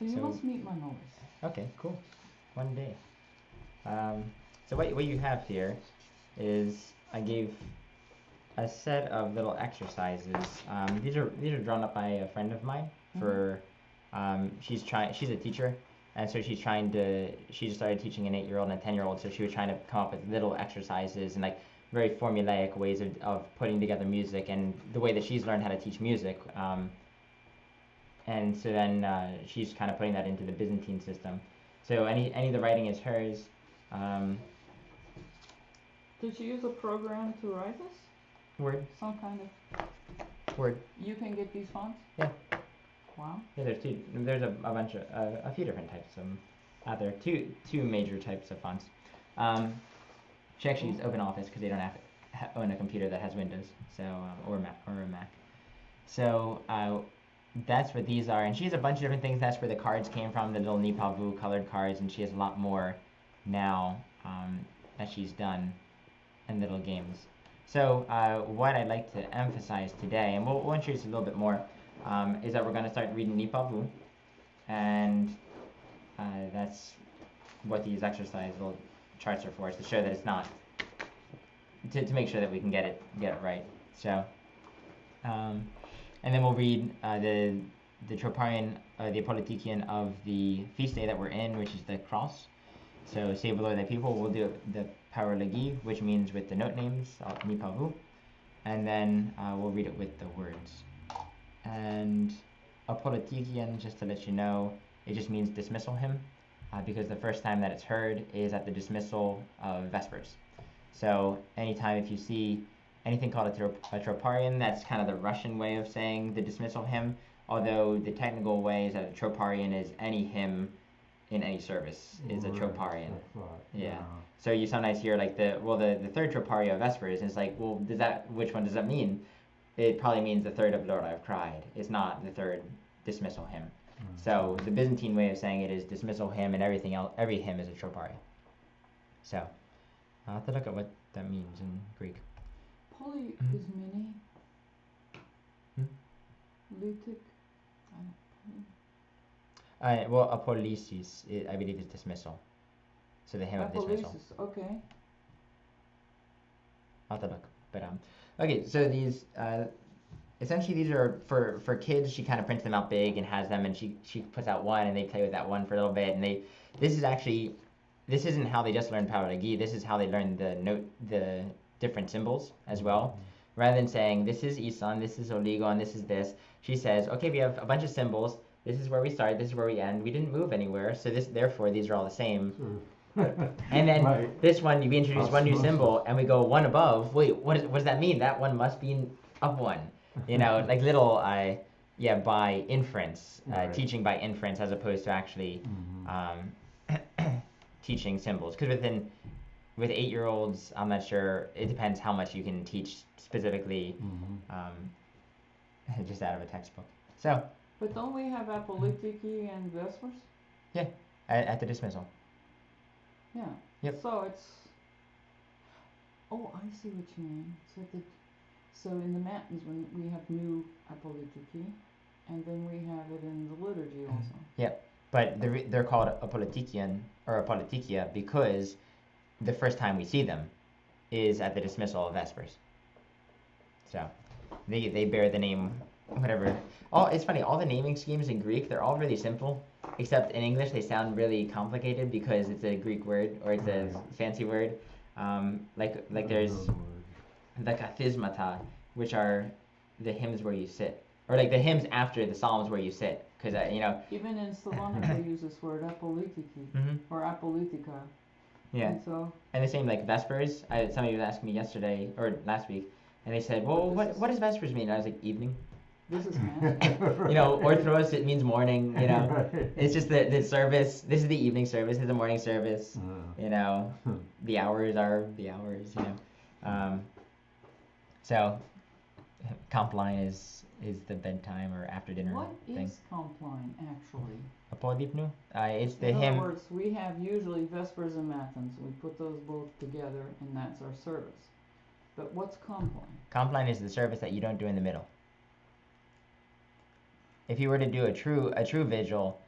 So you must meet my notice. Okay, cool. One day. So what you have here is I gave a set of little exercises. These are drawn up by a friend of mine for she's a teacher, and so she just started teaching an 8-year-old and a 10-year-old, so she was trying to come up with little exercises and like very formulaic ways of putting together music and the way that she's learned how to teach music. And so then she's kind of putting that into the Byzantine system. So any of the writing is hers. Um, Did you use a program to write this? Word. Some kind of. Word. You can get these fonts? Yeah. Wow. Yeah, there's a bunch of a few different types out there. Two major types of fonts. She actually uses OpenOffice because they don't have to own a computer that has Windows, so or a Mac. So that's what these are, and she has a bunch of different things. That's where the cards came from, the little Nipavu colored cards, and she has a lot more now that she's done in little games. So what I'd like to emphasize today, and we'll introduce a little bit more, is that we're going to start reading Nipavu, and that's what these exercise little charts are for, is to show that it's not, to make sure that we can get it right. So, and then we'll read the Troparion, the Apolitikion of the feast day that we're in, which is the cross. So, say below thy people, we'll do the Paralagi, which means with the note names, Nipavu, and then we'll read it with the words. And Apolitikion, just to let you know, it just means dismissal hymn, because the first time that it's heard is at the dismissal of Vespers. So anytime if you see anything called a Troparion, that's kind of the Russian way of saying the dismissal hymn, although the technical way is that a Troparion is any hymn in any service is a Troparion. Yeah. So you sometimes hear like the third Tropario of Vespers, and it's like, well, which one does that mean? It probably means the third of Lord I've cried. It's not the third dismissal hymn. So the Byzantine way of saying it is dismissal hymn, and everything else, every hymn is a Tropario. So I'll have to look at what that means in Greek. Poly is mini. Lutic. Well, apolysis, I believe, is dismissal. So the hymn of dismissal. Okay. I'll have to look. But okay, so these essentially these are for kids. She kind of prints them out big and has them, and she puts out one, and they play with that one for a little bit, and this isn't how they just learn Paralagi. This is how they learn the different symbols as well. Rather than saying this is Isan, this is Oligon, this is this, she says, okay, we have a bunch of symbols. This is where we start. This is where we end. We didn't move anywhere, so therefore these are all the same. And then this one, we introduce one new symbol, and we go one above. Wait, what does that mean? That one must be up one. Like little, by inference, teaching by inference as opposed to actually teaching symbols. Because with 8-year-olds, I'm not sure. It depends how much you can teach specifically, just out of a textbook. So. But don't we have Apolitiki and Vespers? Yeah, at the dismissal. Yeah. Yep. So it's. Oh, I see what you mean. So in the matins when we have new Apolitiki, and then we have it in the liturgy also. Yep. But they're called Apolitikian or Apolitikia because the first time we see them is at the dismissal of Vespers. So they bear the name, whatever. It's funny, all the naming schemes in Greek, they're all really simple, except in English they sound really complicated because it's a Greek word or it's a fancy word. Like there's the kathismata, which are the hymns where you sit, or like the hymns after the psalms where you sit, because even in Slavonic they use this word apolitiki or apolitica. Yeah. And the same like Vespers. Somebody was asking me yesterday or last week, and they said, "Well, what does Vespers mean?" And I was like, "Evening." This is magic. Orthros, it means morning. It's just the service. This is the evening service. This is the morning service. The hours are the hours. So, Compline is the bedtime or after dinner thing. What is Compline actually? Apodipnu. It's the hymn. In hymn. other words, we have usually Vespers and Matins. We put those both together, and that's our service. But what's Compline? Compline is the service that you don't do in the middle. If you were to do a true vigil,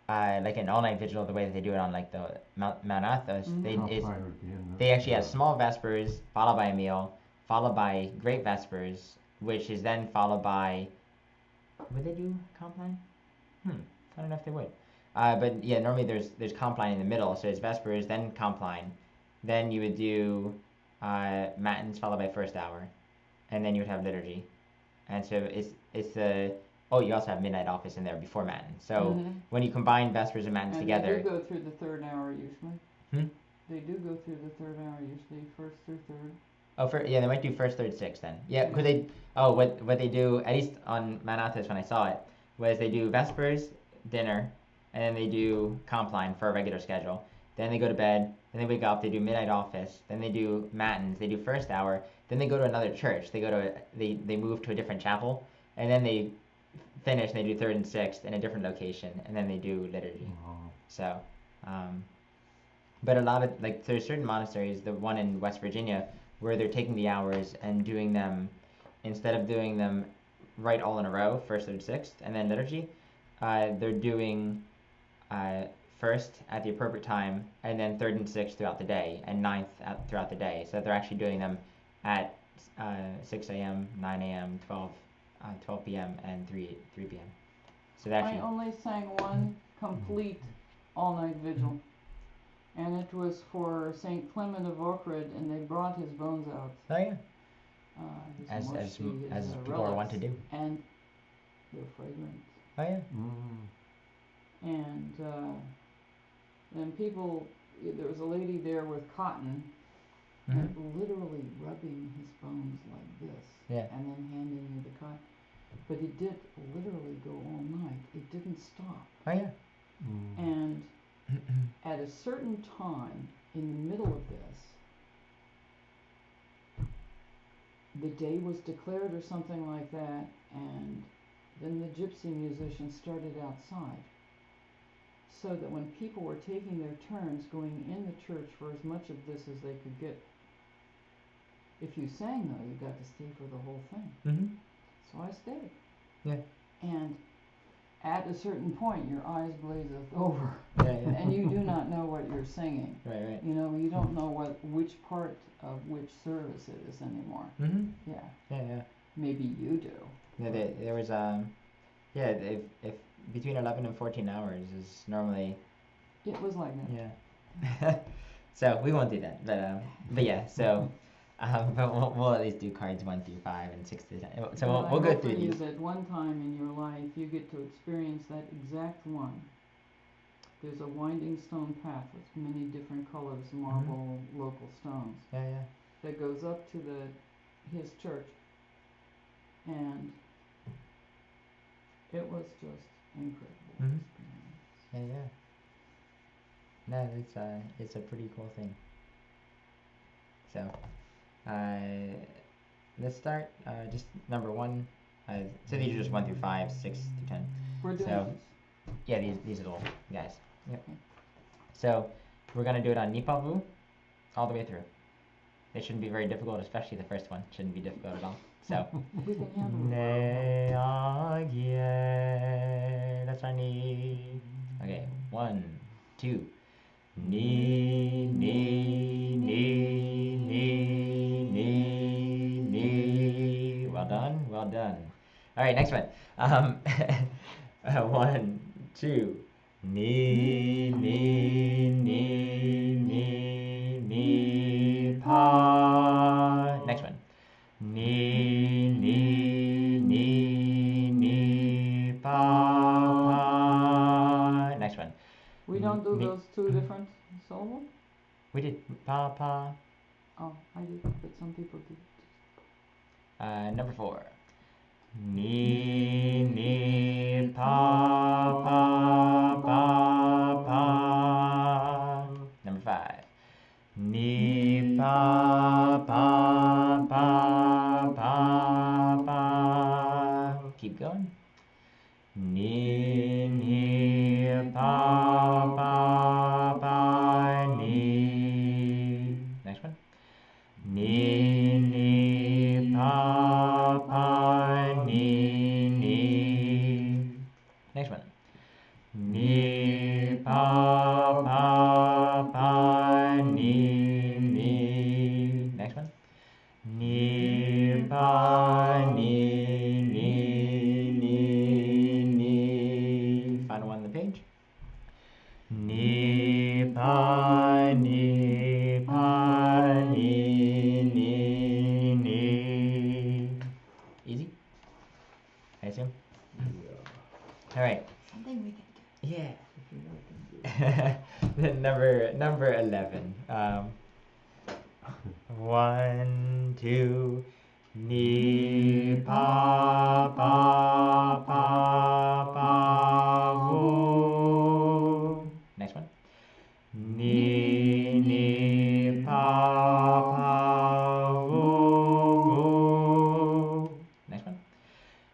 like an all-night vigil, the way that they do it on like the Mount Athos, Mhm. they actually have small vespers followed by a meal, followed by great vespers, which is then followed by. Would they do compline? I don't know if they would. But yeah, normally there's compline in the middle, so it's vespers, then compline, then you would do matins followed by first hour, and then you would have liturgy, and so it's the oh you also have midnight office in there before matin. So Mhm. when you combine vespers and matins And together, they do go through the third hour usually. hmm? They do go through the third hour usually, first through third. Oh, yeah, they might do first, third, sixth then. Yeah, because they what they do at least on Manathas when I saw it was they do vespers dinner, and then they do compline for a regular schedule. Then they go to bed. Then they wake up. They do midnight office. Then they do matins. They do first hour. Then they go to another church. They move to a different chapel, and then they finish. And they do third and sixth in a different location, and then they do liturgy. So, um, but a lot of like there's certain monasteries, the one in West Virginia, where they're taking the hours and doing them instead of doing them right all in a row, first, third, sixth, and then liturgy. They're doing uh, first at the appropriate time, and then third and sixth throughout the day, and ninth throughout the day. So they're actually doing them at 6 a.m., 9 a.m., 12 p.m., and 3 p.m. So they actually. I only sang one complete all-night vigil, and it was for Saint Clement of Ohrid, and they brought his bones out. Oh yeah. His mushy, As his people are wont to do. and they're fragrant. Oh yeah. And then people, there was a lady there with cotton, and literally rubbing his bones like this, Yeah. and then handing you the cotton. But it did literally go all night. It didn't stop. Oh yeah. And at a certain time in the middle of this, the day was declared or something like that, and then the gypsy musicians started outside. So that when people were taking their turns going in the church for as much of this as they could get, if you sang though, you got to stay for the whole thing. So I stayed. Yeah. And at a certain point, your eyes glazeth over, Yeah, yeah. and you do not know what you're singing. Right. You know, you don't know which part of which service it is anymore. Yeah. Yeah. Maybe you do. Yeah, there was if between 11 and 14 hours is normally. It was like that. Yeah. So we won't do that, but yeah, so. But we'll at least do cards 1 through 5 and 6 through 10. So we'll go through these. That one time in your life you get to experience that exact one. There's a winding stone path with many different colors, marble, local stones. Yeah. That goes up to his church, and it was just incredible experience. Yeah. No, it's a pretty cool thing. So. Let's start just number 1. So these are just 1 through 5, 6 through 10. We're doing these. Yeah, these are the old guys. Yep. So we're gonna do it on Nipavu all the way through. It shouldn't be very difficult, especially the first one. Shouldn't be difficult at all. So. We can handle it. That's our knee. Okay, 1, 2. Knee. Well done. All right, next one. 1, 2. Knee, pa. Next one. Knee, pa. Next one. We don't do those two different syllables? We did pa. Oh, I did, but some people did. Number 4. Knee, pa. Number 5. Knee, pa. Keep going. Knee, pa, knee. Next one. Knee, pa, knee. Next one. Ni pa pa pa ni. Next one. Ni pa ni. Final one on the page. Ni pa ni. Easy, I assume. Yeah. All right. Something we can do. Yeah. If you know it, then number 11. 1, 2. Ni pa pa pa pa wo. Next one. Ni pa pa wo wo. Next one.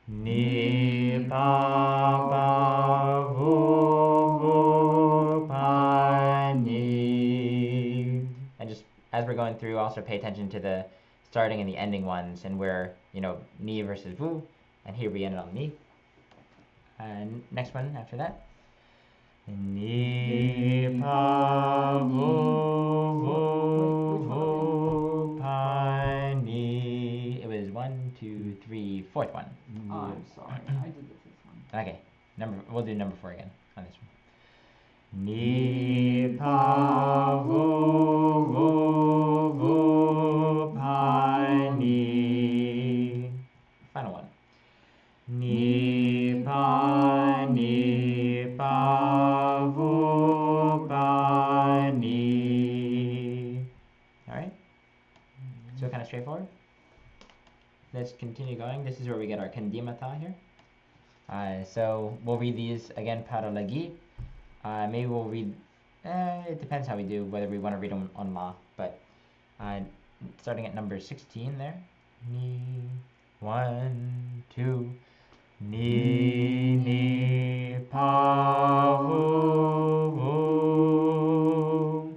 Ni pa pa wo wo pa ni. And just as we're going through, also pay attention to the starting and the ending ones, and where ni versus wu, and here we ended on ni. And next one after that. Ni pa wo wo pa ni. It was 1, 2, 3, fourth one. Oh, I'm sorry. I did the fifth one. Okay, we'll do number 4 again on this one. Ni pa wo wo pa ni. Final one. Ni pa wo pa ni. All right. So kind of straightforward. Let's continue going. This is where we get our kandimata here. So we'll read these again para lagi. Maybe we'll read. It depends how we do, whether we want to read them on la. But starting at number 16 there. Ni 1, 2. Ni pa wo wo.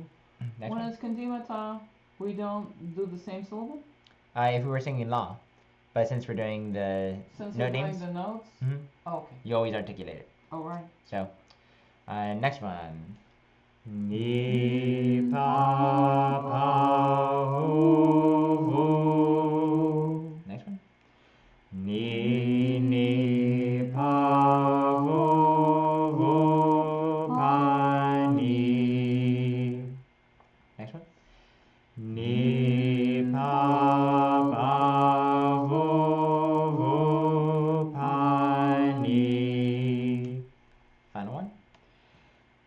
Next When one. it's kandimata, we don't do the same syllable? If we were singing la, but since we're doing the Since note we're doing names, the notes? mhm, Oh, okay. you always articulate it. All right. So, next one. Ni pa pa wo. Next one. Ni pa wo pa ni. Next one. Ni pa wo pa ni. Final one.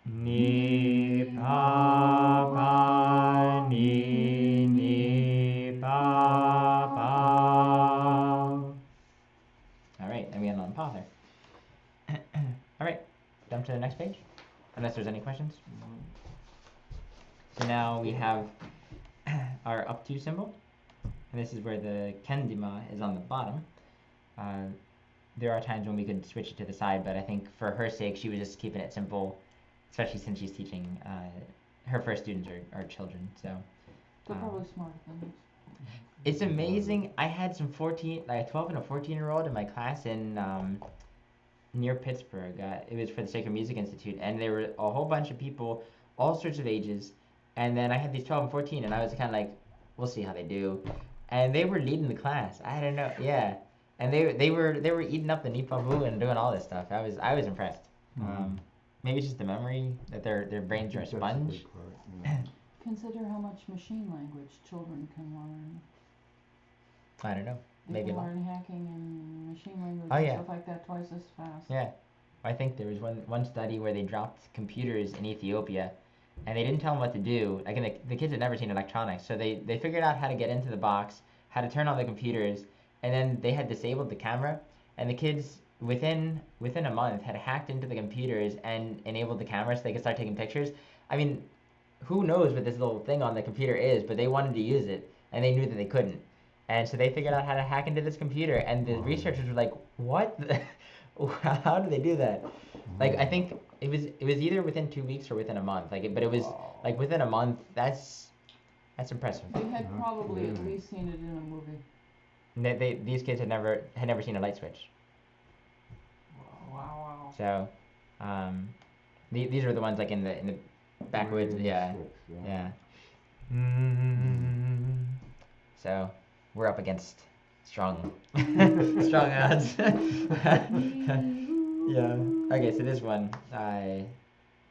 Ni pa ni pa. All right, and we end on pa there. All right, jump to the next page, unless there's any questions. So now we have our up to symbol, and this is where the kendima is on the bottom. There are times when we could switch it to the side, but I think for her sake, she was just keeping it simple, especially since she's teaching. Her first students are children, so. They're probably smarter than us. It's amazing. I had some 12 and a 14-year-old in my class in near Pittsburgh. It was for the Sacred Music Institute, and there were a whole bunch of people, all sorts of ages. And then I had these 12 and 14, and I was kind of like, we'll see how they do. And they were leading the class. I don't know, yeah. And they were eating up the nipavu and doing all this stuff. I was impressed. Maybe it's just the memory that their brains are a sponge. Consider how much machine language children can learn. I don't know. They Maybe a can lot. learn hacking and machine language Oh, and yeah. stuff like that twice as fast. Yeah, I think there was one study where they dropped computers in Ethiopia, and they didn't tell them what to do. Like, the kids had never seen electronics, so they figured out how to get into the box, how to turn on the computers, and then they had disabled the camera, and the kids within a month had hacked into the computers and enabled the camera so they could start taking pictures. I mean, who knows what this little thing on the computer is, but they wanted to use it, and they knew that they couldn't. And so they figured out how to hack into this computer, and the researchers were like, what? How did they do that? Like, I think it was either within 2 weeks or within a month. But it was like within a month. That's impressive. They had probably at least seen it in a movie. These kids had never seen a light switch. Wow. So, These are the ones like in the backwoods. Yeah. 96, Yeah. So we're up against strong strong odds. Yeah. Okay, so this one,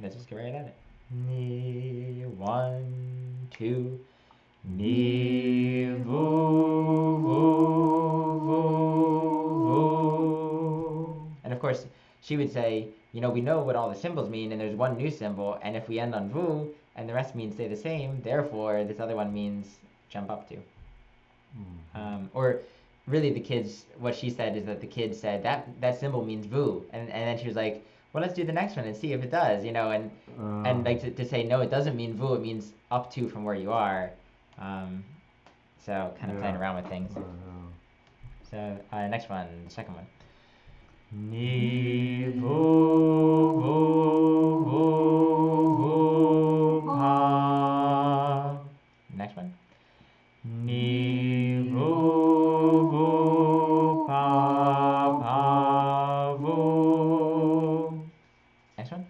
let's just get right at it. Ni 1, 2, ni vu vu vu. And of course, she would say, we know what all the symbols mean, and there's one new symbol, and if we end on vu, and the rest means stay the same, therefore this other one means jump up to. Or really what she said is that the kids said that symbol means vu, and then she was like, well, let's do the next one and see if it does, and like to say no, it doesn't mean vu, it means up to from where you are. So kind of playing around with things. So next one, the second one. Ni vu vu vu vu pa. Next one. Ni vu vu pa pa vu. Next one.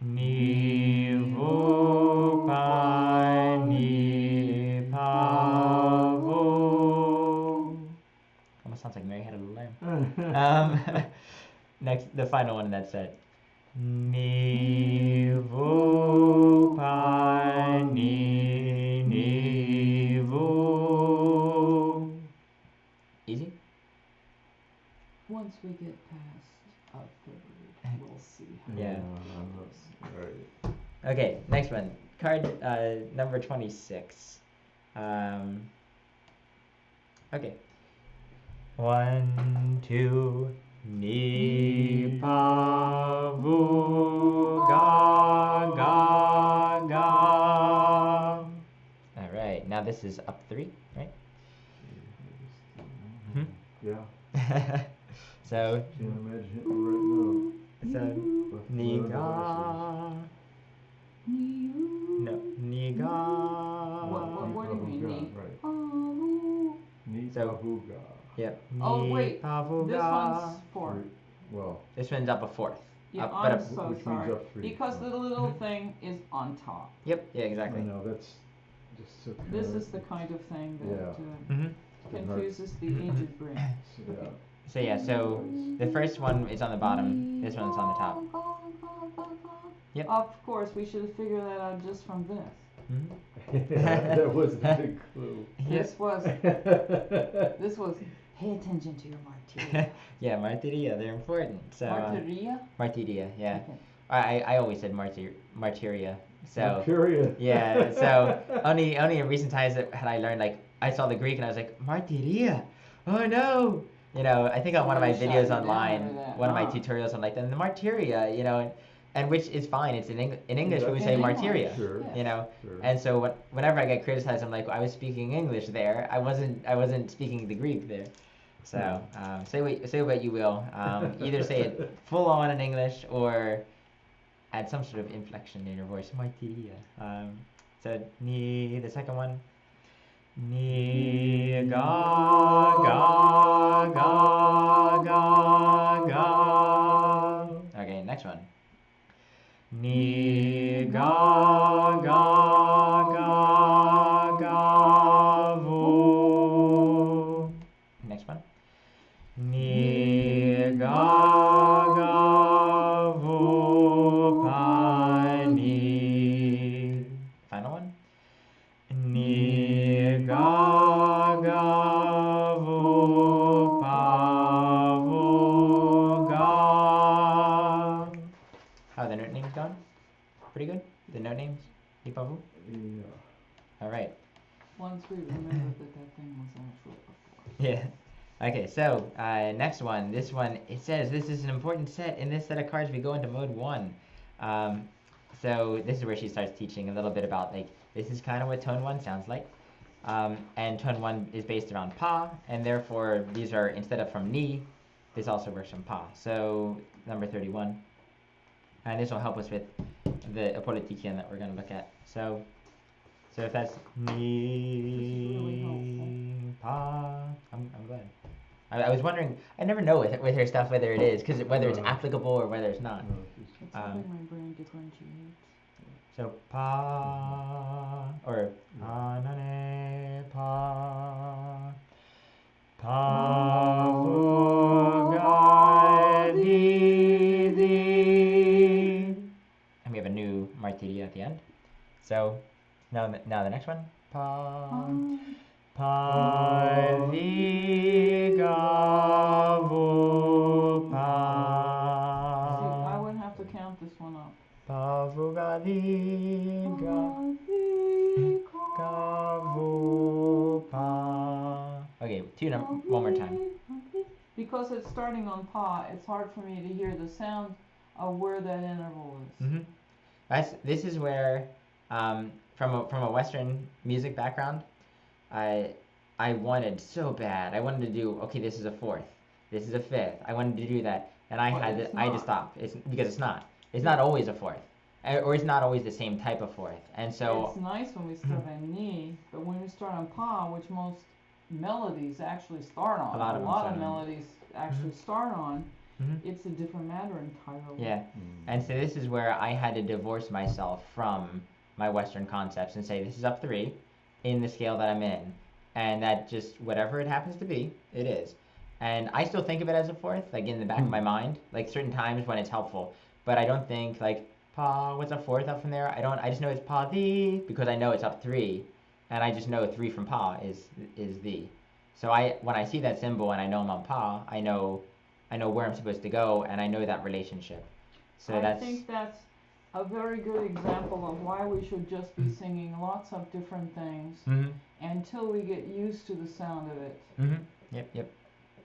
Ni vu pa ni pa vu. Almost sounds like Mary Had a Little Lamb. Next, the final one in that set. Ni vu pa ni vu. Easy? Once we get past a third, we'll see how Yeah. it goes. Right. Okay, next one. Card number 26. Okay. 1, 2, ni pa vu ga ga ga. All right. Now this is up 3, right? Yeah. So. Can't imagine hitting the right note. So ni ga. No, ni ga. What do you mean, ni? Right. Oh. Ni So- pa vu ga. Yep. Oh, Ni wait, pa vu This ga. one's 4. Well, This one's up a 4th. Yeah, Up, but I'm up. so which means sorry. up 3. Because the little thing is on top. Yep. Yeah. Exactly. No, that's just so kind This of, is the kind of thing that Yeah. Mm-hmm. confuses the aged brain. Yeah. So yeah. So the first one is on the bottom. This one's on the top. Yep. Of course, we should have figured that out just from this. Mm-hmm. That was the big clue. This was pay attention to your martyria. Yeah, martyria. They're important. So Martyria? martyria. Yeah. Okay. I always said martyria. So. Period. Yeah, so only in recent times had I learned, like, I saw the Greek and I was like, martyria, oh no, I think on one of my So you videos shut down online, over that, one of my huh? tutorials on like the martyria, and which is fine. It's in English we would say In English, martyria, Sure. Yeah. Sure. and so whenever I get criticized, I'm like, I was speaking English there. I wasn't speaking the Greek there. So say what you will. Either say it full on in English or add some sort of inflection in your voice. Martyria. So ni, the second one. Ni ga ga ga ga ga. Okay, next one. Ni ga ga ga ga vu. Next one. Ni ga ga vu pa ni. Final one. Ni ga ga vu pa vu ga. How are the note names going? Pretty good? The note names? Ni pa vu? Yeah. Alright. Once we remembered that thing was actually before. Yeah. Okay, so next one. This one, it says this is an important set. In this set of cards, we go into mode 1. So this is where she starts teaching a little bit about, like, this is kind of what tone 1 sounds like. And tone 1 is based around pa, and therefore these are, instead of from ni, this also works from pa. So number 31. And this will help us with the apolitikian that we're going to look at. So if that's ni, This is really helpful. pa, I'm glad. I was wondering. I never know with her stuff whether it is because whether it's No. applicable or whether it's not. No, she's It's Um, helping my brain differentiate. So pa or pa na ne pa pa fu ga di di, and we have a new martirio at the end. So now the next one pa pa di ga vu See, pa. I would have to count this one up. Pa fu ga di ga ga vu pa. Okay, one more time. Because it's starting on pa, it's hard for me to hear the sound of where that interval is. This is where, from a Western music background, I I wanted so bad. I wanted to do okay. This is a fourth. This is a fifth. I wanted to do that, and But it's I had to not. stop. It's because it's not. It's not always a fourth, or it's not always the same type of fourth. And so It's nice when we start on ni, but when we start on pa, which most melodies actually start on, A lot of them start on. melodies actually start on, Mhm. it's a different matter entirely. Yeah, and so this is where I had to divorce myself from my Western concepts and say this is up three in the scale that I'm in, and that just whatever it happens to be, it is. And I still think of it as a fourth, like in the back of my mind, like certain times when it's helpful. But I don't think like pa, what's a fourth up from there? I don't. I just know it's pa the because I know it's up three, and I just know three from pa is the. So when I see that symbol and I know I'm on pa, I know where I'm supposed to go, and I know that relationship. So I that's think that's a very good example of why we should just be singing lots of different things until we get used to the sound of it. Yep.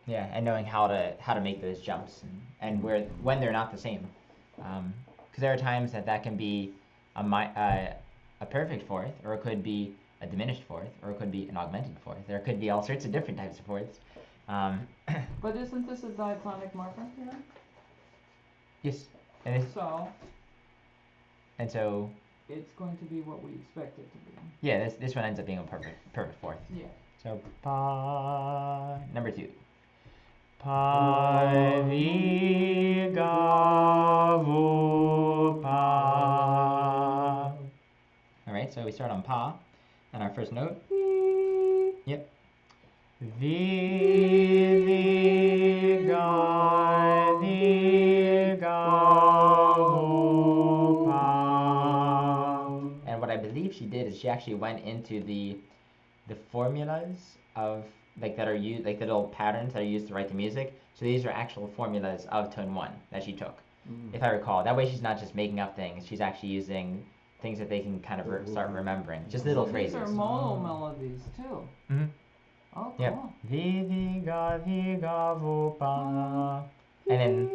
Yeah, and knowing how to make those jumps and where when they're not the same, because there are times that can be a perfect fourth, or it could be a diminished fourth, or it could be an augmented fourth. There could be all sorts of different types of fourths. But isn't this a diatonic marker here? Yes, and So so it's going to be what we expect it to be. yeah, this one ends up being a perfect fourth. Yeah. So pa number two. Pa vi ga vu pa. All right, so we start on pa, and our first note. Yep. Vi ga vu pa. And what I believe she did is she actually went into the formulas of like that are used, like the little patterns that are used to write the music. So these are actual formulas of tone one that she took, if I recall. That way she's not just making up things. She's actually using things that they can kind of start remembering. Just little phrases. These are modal melodies too. Oh, cool. Yep. Vi ga vu pa. And then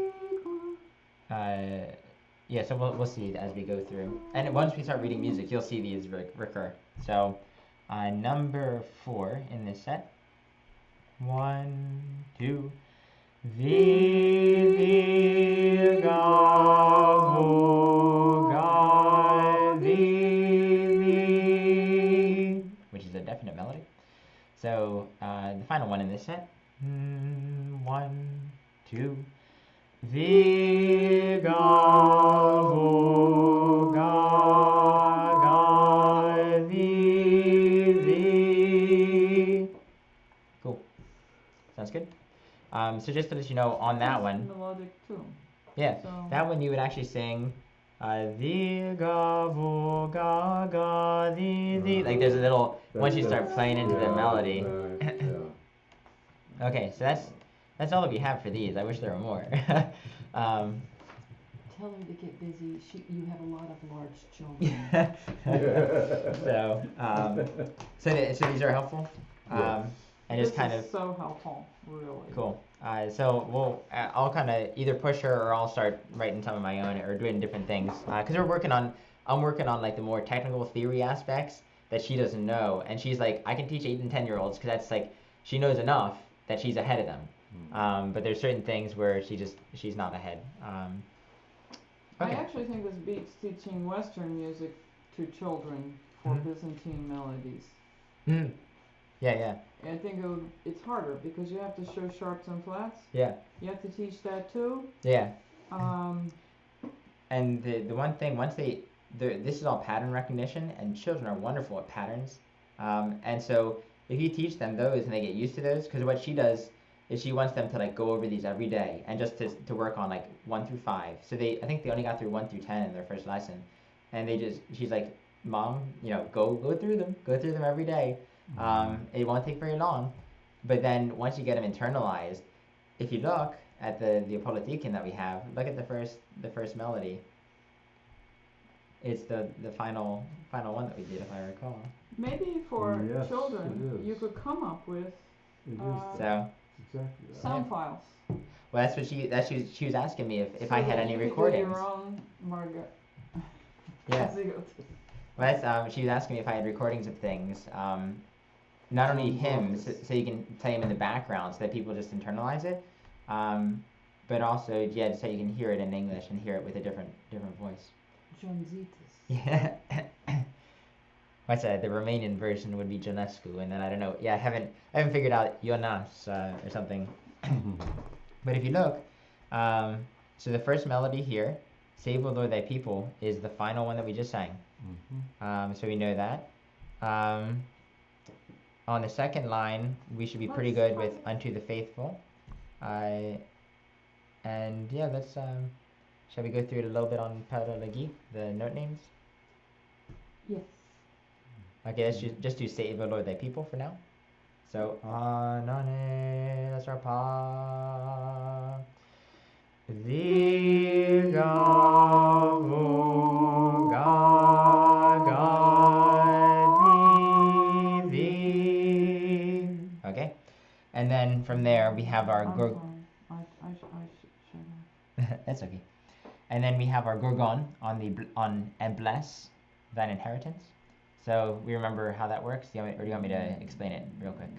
yeah, so we'll see as we go through. And once we start reading music, you'll see these recur. So number 4 in this set. 1, 2. Vi ga vu ga di, which is a definite melody. So the final one in this set. 1, 2. Vi ga vu ga di. Cool. Sounds good. So just to let you know, on that one, melodic too. yeah, So that one you would actually sing di ga vu ga di. Like there's a little once you start playing into the melody. Okay, so that's all that we have for these. I wish there were more. Tell her to get busy. You have a lot of large children. So these are helpful. And just kind of so helpful, really. cool. So I'll kind of either push her or I'll start writing some of my own or doing different things. Because I'm working on like the more technical theory aspects that she doesn't know, and she's like, I can teach 8 and 10-year-olds because that's like she knows enough that she's ahead of them. But there's certain things where she's not ahead. I actually think this beats teaching Western music to children for Byzantine melodies. Yeah, yeah, And I think it's harder because you have to show sharps and flats. yeah, You have to teach that too. yeah. Um, And the one thing once this is all pattern recognition, and children are wonderful at patterns. And so if you teach them those and they get used to those, because what she does is she wants them to like go over these every day and just to work on like 1 through 5. So I think they only got through 1 through 10 in their first lesson, and she's like, Mom, go through them every day. It won't take very long, but then once you get them internalized, if you look at the Apolitican that we have, look at the first melody. It's the final one that we did, if I recall. maybe for Yes, children, it is. you could come up with It is Uh, that. So, It's exactly that. sound Yeah. files. well, that's what she was asking me if So I had that any you could do recordings. your own Margaret. Yeah. Well, Well, she was asking me if I had recordings of things. Not only hymns, so you can play them in the background so that people just internalize it, but also so you can hear it in English and hear it with a different voice. Jonzitas. Yeah. What's that? The Romanian version would be Jonescu, and then I don't know. Yeah, I haven't figured out Jonas or something. But if you look, so the first melody here, "Save, O Lord, Thy People," is the final one that we just sang. So we know that. On the second line, we should be pretty good with "Unto the Faithful." And yeah, let's. Shall we go through it a little bit on Paralagi, the note names? Yes. Okay, let's just do "Save, O Lord, Thy People" for now. So, Anane, that's our Pa. Thee, Gavu, Ga, thee. Okay, and then from there we have our I'm sorry. I should have. That's okay. And then we have our Gorgon on and bless thine inheritance. So we remember how that works. Do you want me to explain it real quick?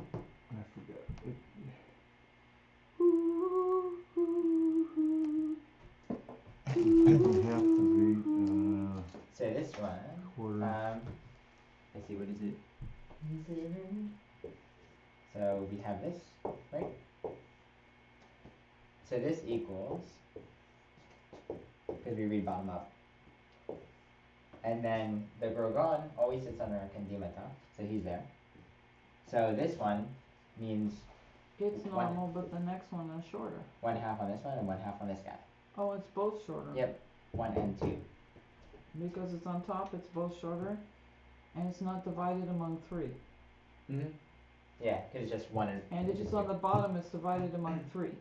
I forget. It doesn't have to be. So this one. Quarter. Let's see, what is it? So we have this, right? So this equals, because we read bottom up. And then the Gorgon always sits under a Kandimata, so he's there. So this one means It's normal, but the next one is shorter. 1/2 on this one and 1/2 on this guy. Oh, it's both shorter. Yep, 1 and 2. Because it's on top, it's both shorter, and it's not divided among 3. Mm-hmm. Yeah, because it's just 1 And it's just on the bottom, it's divided among 3.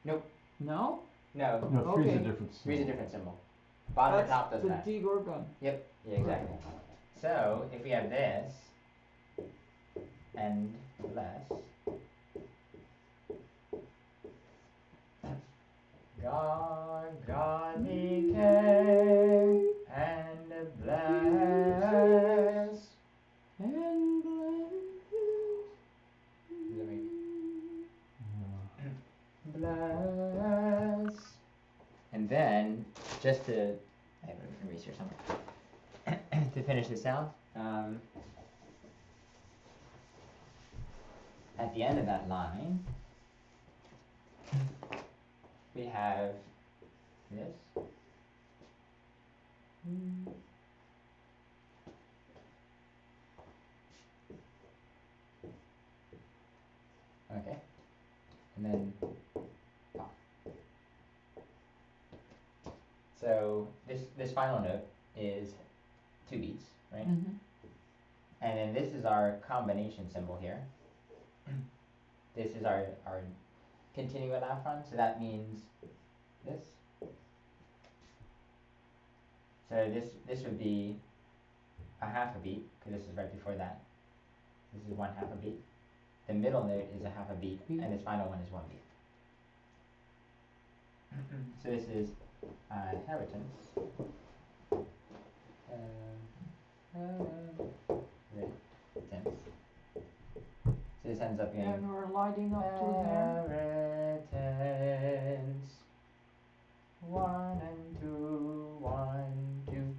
Nope. No? No, No, three's a Okay. different. 3's a different symbol. Bottom and top does the that. D Gorgon. Yep, yeah, exactly. So if we have this and less, God be care and bless. And Bless. And then, just to, I have an eraser somewhere, to finish this out, at the end of that line, we have this. Okay. And then pop. So this final note is 2 beats, right? Mm-hmm. And then this is our combination symbol here. This is our continua elaphrone, so that means this. So this would be a 1/2 a beat, because this is right before that. This is 1/2 a beat. The middle note is a 1/2 a beat, and this final one is 1 beat. So this is inheritance. So this ends up being And we're lighting up to there. inheritance. 1 and 2, 1, 2.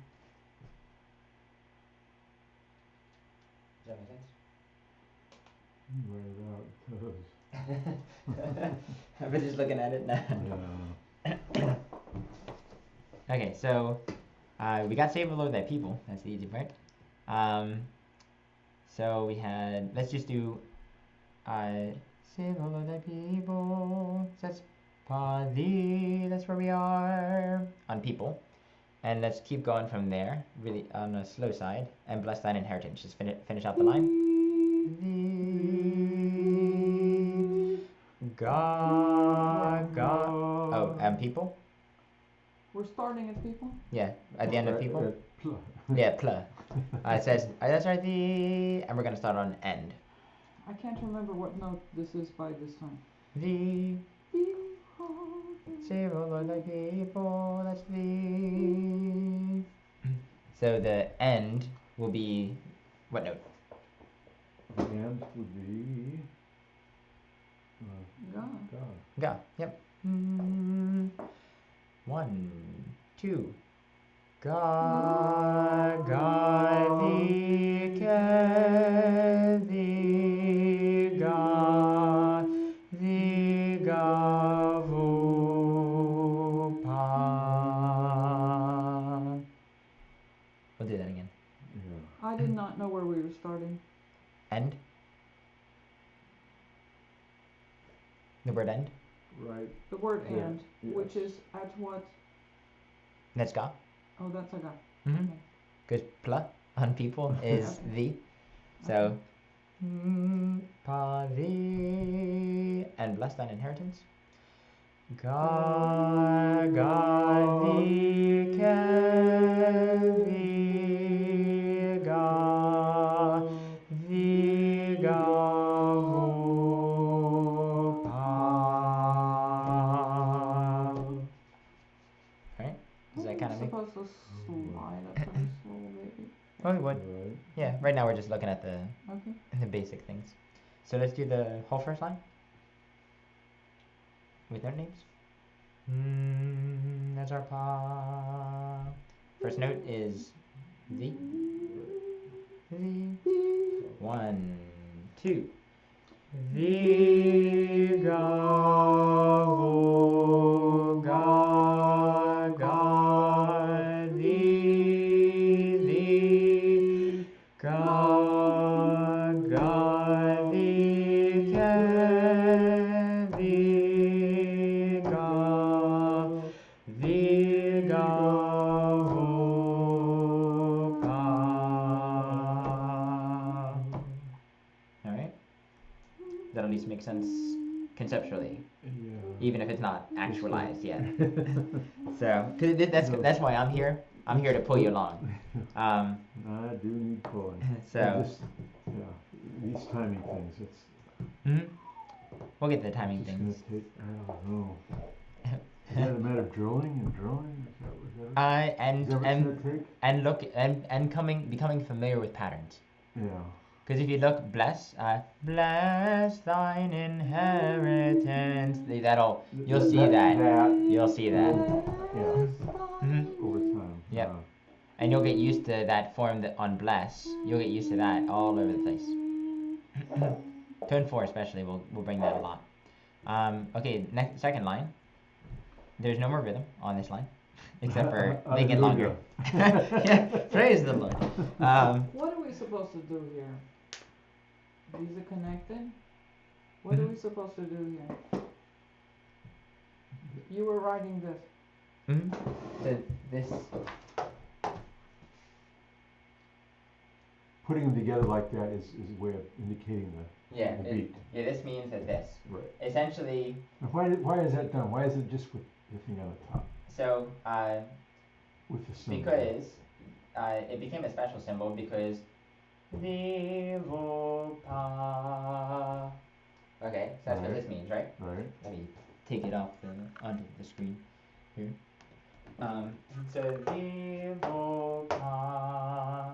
looking at it now. Yeah. Okay, so we got save the Lord thy people. That's the easy part. So we had, let's just do save the Lord thy people. That's Pali. That's where we are on people. And let's keep going from there, really on the slow side. And bless thine inheritance. Just finish out the line. God. Oh, and people. We're starting at people? Yeah, at the end of people. Pl- Yeah, pl. It says that's right. And we're gonna start on end. I can't remember what note this is by this time. The save, O Lord, thy people. That's the. So the end will be what note? The end would be God. God. Ga. Yep. 1, 2. God, thee, thee, God, thee, pa. We'll do that again. Yeah. I did not know where we were starting. End. The word end. Right. The word Yeah, and, yes. which is at what? That's ga. Oh, that's a God. Mm-hmm. Okay. Because pla on people is Okay. the. So. Pa thee. And bless thine inheritance. God, thee, thee, God, thee, pa. Alright? Does that kind of make? Supposed to slide up pretty slow, maybe. Oh, it would. Right. Yeah, right now we're just looking at the Okay. basic things. So let's do the whole first line with their names. That's our pa. First note is the. 1, 2. The ga, the ga, the pa. Alright? That at least makes sense conceptually, Yeah. even if it's not actualized yet. So, cause that's why I'm here. I'm here to pull you along. I do need pulling. So, Yeah, these timing things, it's we'll get to the timing just things. gonna take, I don't know. Is that a matter of drilling and drilling? Is that what And it's gonna take? and look and becoming familiar with patterns. Yeah. Because if you look, bless thine inheritance. You'll see that. You'll see that. Yeah, Mhm. over time. Yep. And you'll get used to that form that on bless. You'll get used to that all over the place. Tone 4 especially will bring that a lot. Okay, second line. There's no more rhythm on this line, except for make it longer. Yeah, praise the Lord. What are we supposed to do here? These are connected? What are we supposed to do here? You were writing this. So this. Putting them together like that is a way of indicating the beat. Yeah, this means that this. Right. Essentially. And why is that done? Why is it just with the thing on the top? So With the symbol. because it became a special symbol because pa. Okay, so that's what Right. this means, right? Right. Let me take it off onto the screen here. So pa.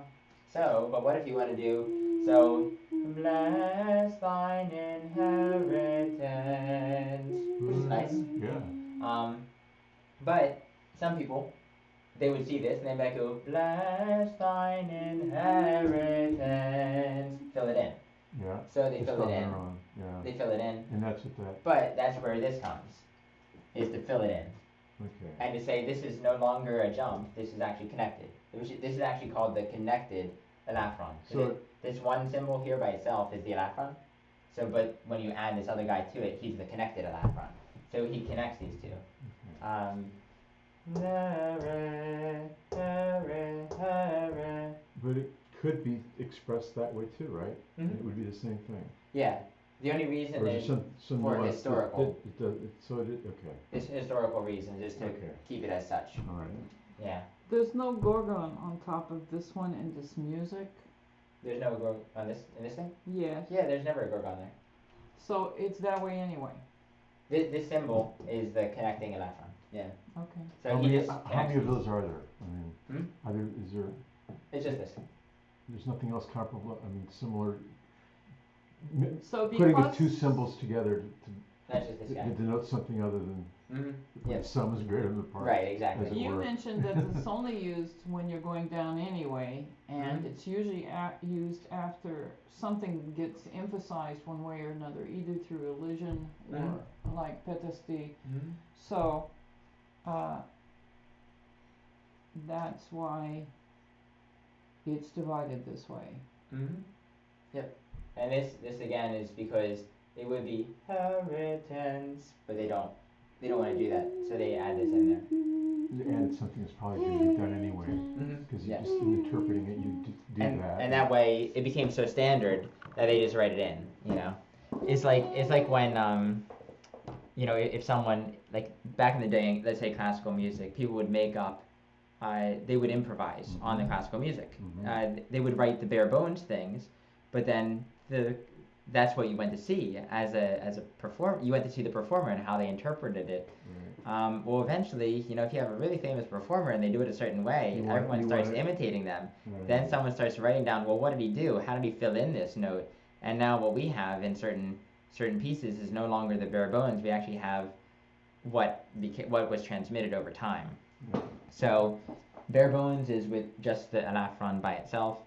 So, but what if you want to do so? Bless thine inheritance, which is nice. Yeah. But some people, they would see this and they might go, bless thine inheritance, fill it in. Yeah. So they Just fill it on in. their own. Yeah. They fill it in. And that's what that. But that's where this comes. is to fill it in. Okay. And to say this is no longer a jump, this is actually connected. This is actually called the connected elaphrone. So this one symbol here by itself is the elaphrone. So, but when you add this other guy to it, he's the connected elaphrone. So he connects these two. But it could be expressed that way too, right? Mhm. It would be the same thing. Yeah. The only reason Or is is there some for nuance historical. okay. It's historical reasons, is to Okay. keep it as such. All right. Yeah. There's no gorgon on top of this one in this music. There's no gorg on this in this thing. Yes. Yeah, there's never a gorg on there. So it's that way anyway. This symbol is the connecting elaphrone. Yeah. Okay. So How he many, just how connects many of these. those are there? I mean, is there, It's just this. there's nothing else comparable, I mean, similar, m- So putting the because two symbols together That's just this to guy. denote something other than Mm-hmm. the Yep. sum is greater than the part. Right. Exactly. As it you were. mentioned that it's only used when you're going down anyway, and it's usually used after something gets emphasized one way or another, either through elision or like petasti. Mm-hmm. So that's why it's divided this way. Mm-hmm. Yep. And this again is because it would be inheritance, but they don't want to do that, so they add this in there. You added something that's probably going to be done anyway, because you Yeah. just in interpreting it, you do that. And that way it became so standard that they just write it in. You know, it's like when you know, if someone like back in the day, let's say classical music, people would make up. They would improvise on the classical music. They would write the bare bones things, but then that's what you went to see as a performer. You went to see the performer and how they interpreted it. Right. Well, eventually, you know, if you have a really famous performer and they do it a certain way, everyone starts imitating them. Right. Then someone starts writing down, well, what did he do? How did he fill in this note? And now what we have in certain pieces is no longer the bare bones. We actually have what was transmitted over time. Yeah. So bare bones is with just the elaphrone by itself,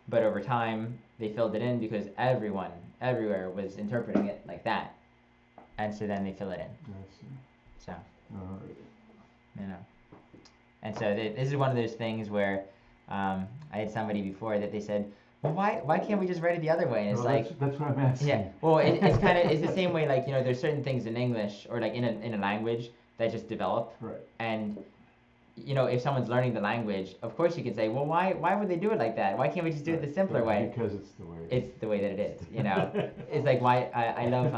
but over time they filled it in because everyone everywhere was interpreting it like that, and so then they fill it in. I see. So All right. you know, and so this is one of those things where I had somebody before that they said, well, why can't we just write it the other way? And it's Well, like, that's what I'm asking. yeah, well, it's kind of it's the same way, like, you know, there's certain things in English or like in a language that just develop, Right. and you know, if someone's learning the language, of course you could say, well, why would they do it like that? Why can't we just do it the simpler Right, way? because it's the way. It's the way that it is, you know. It's like why I love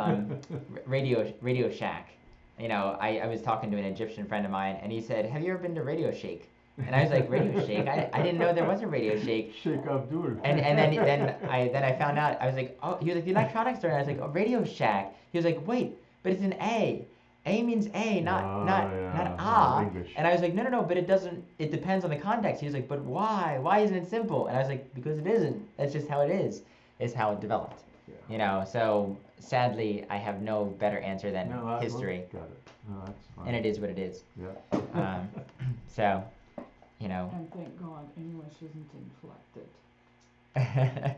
Radio Shack. You know, I was talking to an Egyptian friend of mine, and he said, "Have you ever been to Radio Shake?" And I was like, "Radio Shake? I didn't know there was a Radio Shake." Sheikh Abdul. And then I found out. I was like, "Oh," he was like, "The electronics store." And I was like, "Oh, Radio Shack." He was like, "Wait, but it's an A. A means A, not ah." English. And I was like, no, but it doesn't. It depends on the context. He was like, but why? Why isn't it simple? And I was like, because it isn't. That's just how it is. It's how it developed. Yeah. You know. So sadly, I have no better answer than history. Got it. No, that's fine. And it is what it is. Yeah. So, you know. And thank God English isn't inflected.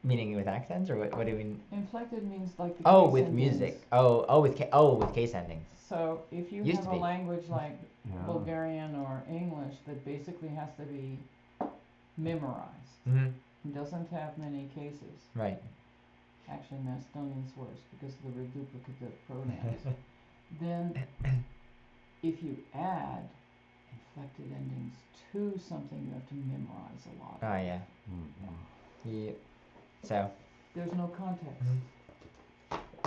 Meaning with accents, or what do you mean? Inflected means like the Oh, case with endings. music. With case endings. So if you Used have to a be. language like Yeah. Bulgarian or English that basically has to be memorized, Mm-hmm. it doesn't have many cases. Right. Actually, Macedonian's worse because of the reduplicative pronouns. Then, if you add inflected endings to something, you have to memorize a lot. Oh yeah. Mhm. Yeah. So. There's no context.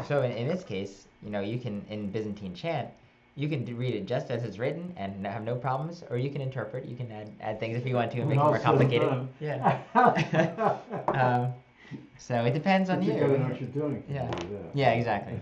So in this case, you know, you can, in Byzantine chant, you can read it just as it's written and have no problems, or you can interpret. You can add things if you want to and make it more complicated. Yeah. So it depends on But you. you gotta know what you're doing. to Yeah. do that. Yeah, exactly.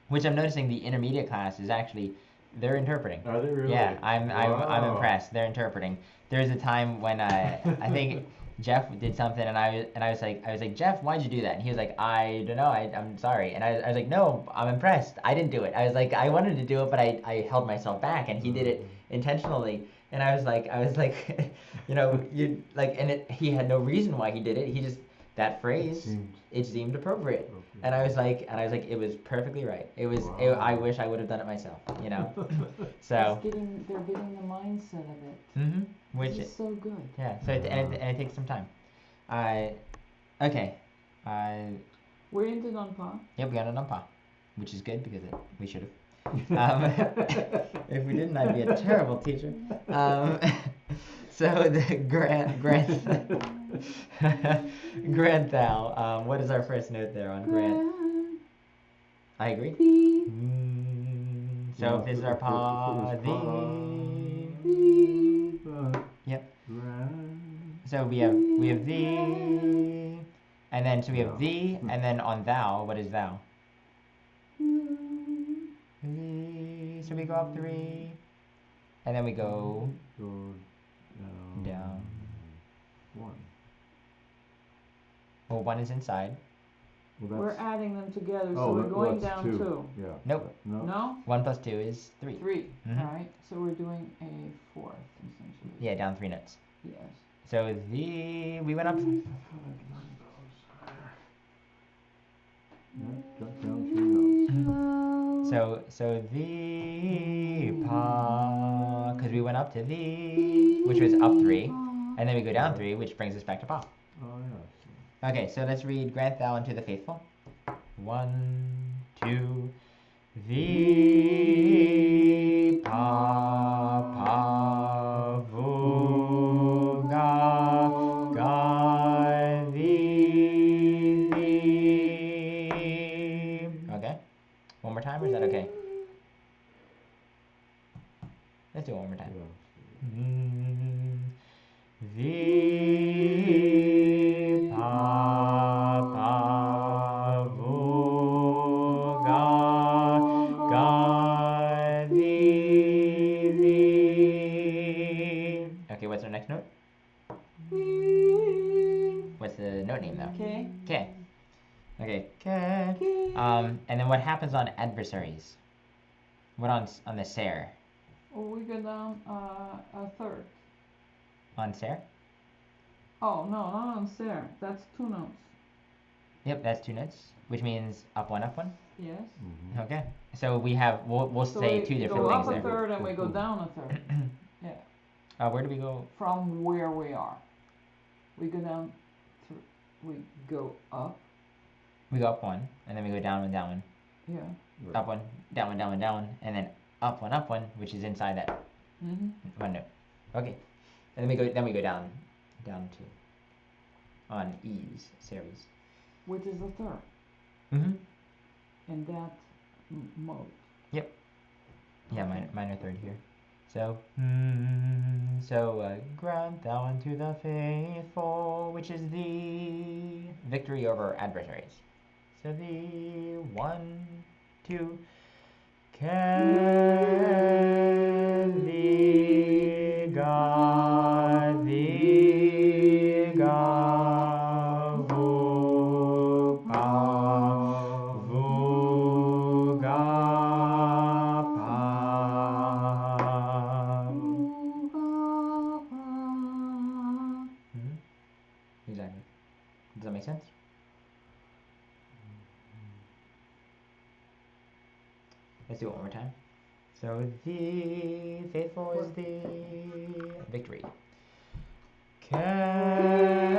Which I'm noticing the intermediate class is actually, they're interpreting. Are they really? Yeah, I'm Wow. impressed. They're interpreting. There's a time when I think Jeff did something, and I was like, Jeff, why'd you do that? And he was like, I don't know, I'm sorry. And I was like, no, I'm impressed. I didn't do it. I was like, I wanted to do it, but I held myself back, and he did it intentionally. And I was like, you know, he had no reason why he did it. He just, that phrase, it seemed appropriate. Okay. And I was like, it was perfectly right. It was. Wow. I wish I would have done it myself. You know. So. They're getting the mindset of it. Mm-hmm. Which is so good. Yeah. So and it takes some time. Okay. We ended on pa. Yep, we got it on pa, which is good because we should have. If we didn't, I'd be a terrible teacher. So the Grant thou. What is our first note there on Grant? I agree. So if this is our pa, thee. Yep. So we have thee, and then so we have thee, and then on thou, what is thou? Thee. So we go up 3, and then we go down. 1. Well, 1 is inside. Well, we're adding them together, so we're going down 2. Yeah. Nope. No? 1 plus 2 is 3. 3. Mhm. Alright, so we're doing a 4th, essentially. Yeah, down 3 notes. Yes. So thee, we went up. Jump down 3 notes. So thee pa, because we went up to thee, which was up 3, and then we go down 3, which brings us back to pa. Oh, yes. Okay, so let's read Grant thou unto the faithful. 1, 2, thee pa vu ga thee. Okay, one more time, or is that okay? Let's do it one more time. Thee pa vu ga thee. Okay, what's our next note? What's the note name though? K. K. Okay, K. And then what happens on adversaries? What on the ser? Oh, we go down a 3rd. On ser? Oh, no, not on Sarah. That's 2 notes. Yep, that's 2 notes, which means up 1, up 1. Yes. Mm-hmm. Okay, so we'll So say we 2 different go things up a there. 3rd and we go down a 3rd. Yeah. Where do we go? From where we are. We go down. We go up. We go up 1, and then we go down 1, down 1. Yeah. Right. Up 1, down 1, down 1, down 1, and then up 1, which is inside that Mm-hmm. 1 note. Okay, and then we go down 2 on E's series. Which is the 3rd Mm-hmm. in that mode. Yeah, Okay. minor 3rd here. So, grant thou unto the faithful, which is the victory over adversaries. So the 1, 2, can thee God thee God vu pa vu ga pa. Exactly. Does that make sense? Let's do it one more time. So the faithful is the victory. Can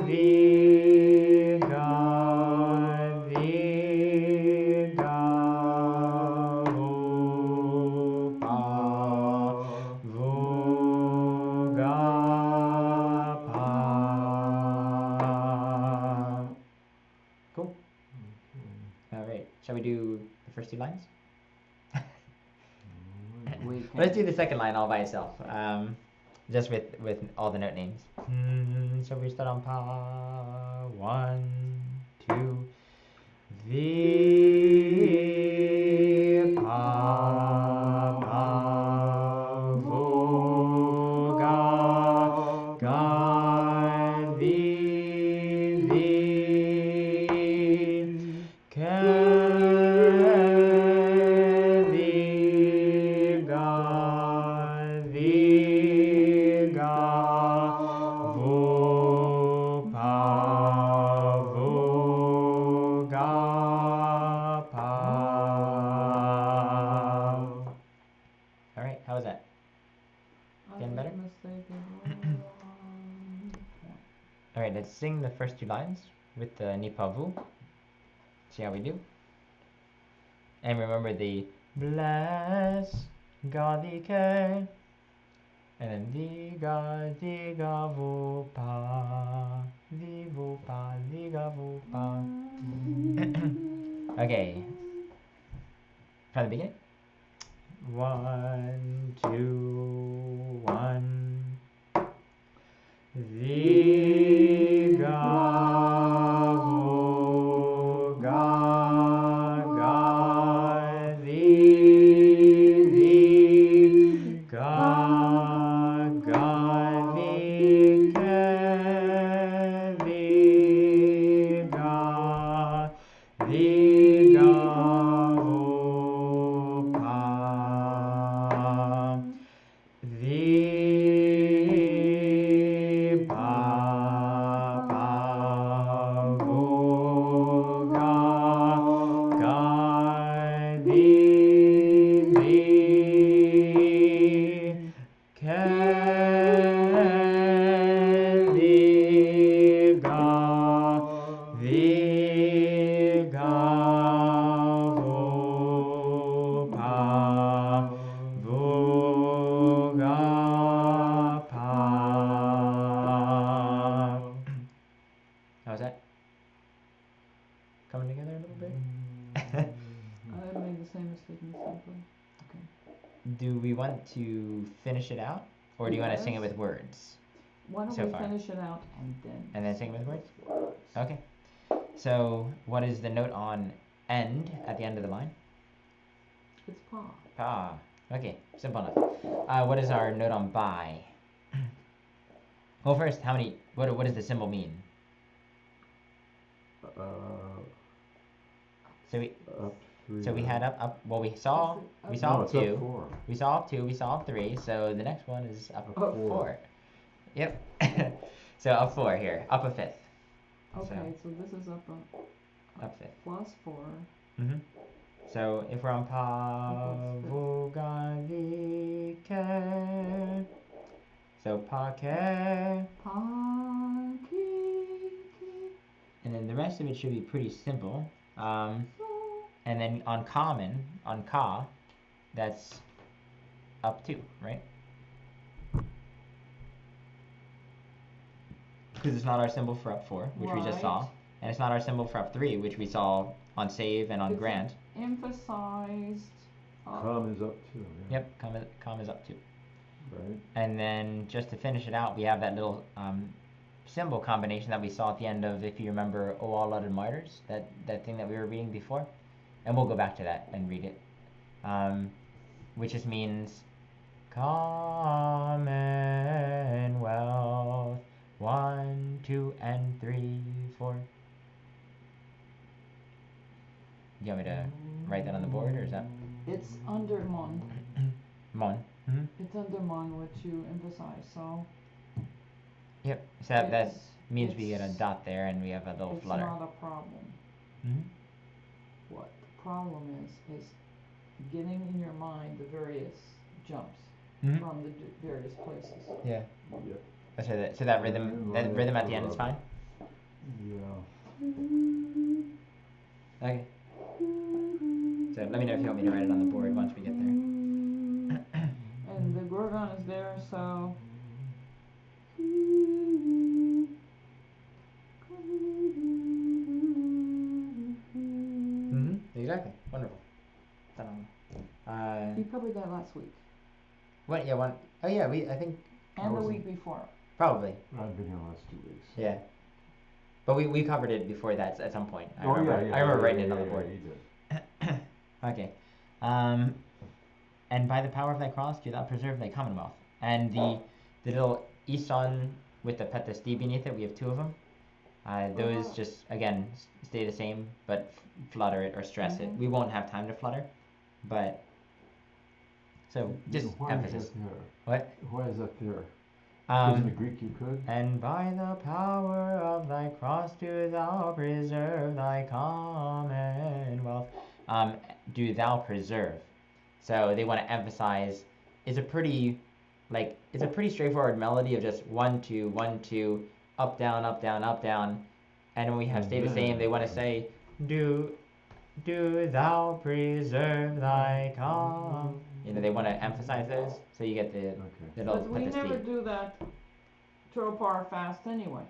thee God thee God vu pa vu ga pa. Cool. All right. Shall we do the first 2 lines? We can. Let's do the second line all by itself, just with all the note names. So we start on pa. 1, 2. The pa pa vu ga thee can thee God thee God vu pa vu Alright, let's sing the first two lines with the Nipavu. See how we do? And remember the bless Gadike and then Diga Diga Vupa Vivupa Diga Vupa. Okay. From the beginning. 1, 2, 1. Viga Vuga Ga Vi Ga Ga Vi Ke Vi Ga Vi Ga Vupa Vi Pa Pa Vu Ga Ga Vi Vi Ke Vi Ga Vi Ga Vu Pa Vu Ga Pa. How's that? Coming together a little bit? I made the same mistake in simply. Do we want to finish it out? Or do you want to sing it Yes. with words? Why don't So we far. finish it out and then sing it with words? Okay. So, what is the note on end at the end of the line? It's pa. Pa. Okay, simple enough. What is our note on by? Well, first, what does the symbol mean? So we Up 3. So we had up. Well, we saw Is it we up? saw No, up it's up 2. 4. We saw up 2. We saw up 3. So the next one is up Up 4. 4. Yep. So up 4 here. Up a fifth. Okay, so this is up a Up fifth. plus 4. Mm-hmm. So if we're on pa Up vu ga vi ke. So pa ke. Pa ki ki And then the rest of it should be pretty simple. so. And then on common, on ka, that's up 2, right? Because it's not our symbol for up 4, which we just saw. Right. And it's not our symbol for up 3, which we saw on save and on It's grant. Emphasized. Com is up 2. Yeah. Yep, com is up 2. Right. And then just to finish it out, we have that little symbol combination that we saw at the end of, if you remember, O All Other Martyrs, that thing that we were reading before. And we'll go back to that and read it. Which just means Commonwealth. 1, 2, and 3, 4. You want me to write that on the board, or is that It's under mon. mon? Mm-hmm. It's under mon, which you emphasize. So Yep. So that it's- means we get a it's- dot there, and we have a little it's flutter. not a problem. Mm-hmm. What the problem is getting in your mind the various jumps Mm-hmm. from the various places. Yeah. Yep. So that rhythm at the end is fine. Yeah. Okay. So let me know if you want me to write it on the board once we get there. And the gorgon is there, so. Mm-hmm. Exactly. Wonderful. We covered that last week What? Yeah. One. Oh yeah. I think and the Awesome. week before. probably. I've been here the last 2 weeks. Yeah. But we covered it before that at some point. I Oh, remember. yeah, I remember yeah, writing yeah, it on the yeah, board. you did. Okay. And by the power of thy cross do thou preserve thy commonwealth. And the little ison with the petasti beneath it, we have 2 of them. Those just, again, stay the same, but flutter it or stress it. Mhm. We won't have time to flutter, but... So, just Why emphasis. Is that there? What? Why is that there? Because in the Um, Greek you could? and by the power of thy cross do thou preserve thy commonwealth. Do thou preserve. So they want to emphasize, it's a pretty straightforward melody of just 1, 2, 1, 2, up, down, up, down, up, down. And when we have stay the same, they want to say, do thou preserve thy calm. You know, they want to emphasize those, so you get the it'll But put we the never speed. do that Tropar fast anyway.